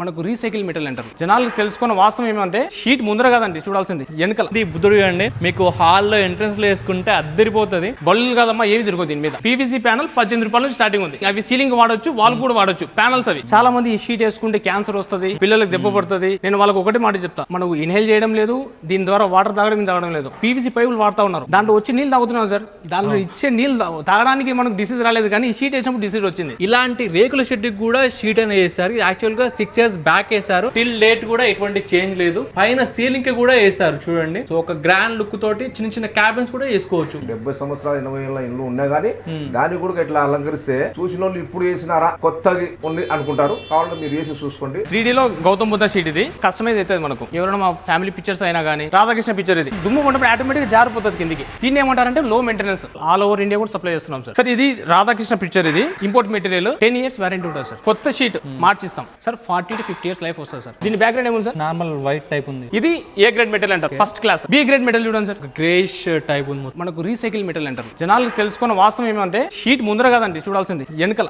మనకు recycle material అంటారు. జనాలకు తెలుసుకున్న వాస్తవం ఏమంటే షీట్ ముందర కదండి చూడాల్సింది, వెనకాల. ఇది బుద్ధుడు అండి, మీకు హాల్లో ఎంట్రన్స్ లో వేసుకుంటే అద్దరిపోతుంది. బల్లు కదమ్మా, ఏవి తిరగదు దీని మీద. పీవీసీ ప్యానల్ 18 రూపాయల నుంచి స్టార్టింగ్ ఉంది. అవి సీలింగ్ వాడొచ్చు, వాల్ కూడా వాడొచ్చు. ప్యానల్స్ అవి. చాలా మంది ఈ షీట్ వేసుకుంటే క్యాన్సర్ వస్తుంది, పిల్లలకు దెబ్బ పడుతుంది. నేను వాళ్ళకి ఒకటి మాట చెప్తా, మనకు ఇన్హేల్ చేయడం లేదు, దీని ద్వారా వాటర్ తాగడం లేదు. పీవీసీ పైపులు వాడుతా ఉన్నారు, దాంట్లో వచ్చి నీళ్ళు తాగుతున్నాం సార్. దాంట్లో ఇచ్చే నీళ్ళు తాగడానికి మనకు డిసీజ్ రాలేదు, కానీ ఈ షీట్ వేసినప్పుడు డిసీజ్ వచ్చింది. ఇలాంటి రేకుల షెడ్ కూడా షీట్ అనేది వేస్తారు. యాక్చువల్ గా 6 years బ్యాక్ వేసారు. టిల్ డేట్ కూడా ఎటువంటి చేంజ్ లేదు. పైన సీలింగ్ కి కూడా వేసారు చూడండి. సో ఒక గ్రాండ్ లుక్ తోటి చిన్న చిన్న క్యాబిన్స్ కూడా వేసుకోవచ్చు. 70 సంవత్సరాలు 80 ఏళ్ళ ఇల్లు ఉన్నా గానీ దాన్ని కూడా ఇట్లా అలంకరిస్తే చూసిన వాళ్ళు ఇప్పుడు వేసినారా కొత్తగా ఉంది అనుకుంటారు. కావాలంటే మీరు వేసి చూసుకోండి. 3D లో గౌతమ్ బుద్ధ షీట్ ఇది కస్టమైజ్ అవుతుంది మనకు. ఎవరైనా మా ఫ్యామిలీ పిక్చర్స్ అయినా కానీ, రాధాకృష్ణ పిక్చర్ ఇది దుమ్ము ఉన్నప్పుడు ఆటోమేటిక్ జారిపోతుంది కిందికి. దీన్ని ఏమంటారంటే low maintenance. All over India కూడా సప్లై చేస్తున్నాం సార్. ఇది రాధాకృష్ణ పిక్చర్, ఇది ఇంపోర్ట్ మెటీరియల్. 10 years వారంటీ ఉంటుంది సార్. కొత్త షీట్ మార్చిస్తాం సార్. 40 to 50 years లైఫ్ వస్తుంది సార్. దీని బ్యాక్ గ్రౌండ్ ఏముంది సార్? నార్మల్ వైట్ టైప్ ఉంది. ఇది ఏ గ్రేడ్ మెటీరియల్ అంటారు, first class. B grade material చూడండి సార్, గ్రేష్ టైప్ ఉంది. మనకు రీసైకిల్ మెటీరియల్ అంటారు. జనాలకు తెలుసుకున్న వాస్తవం ఏమంటే షీట్ ముందర కదండి చూడాల్సింది, వెనకాల.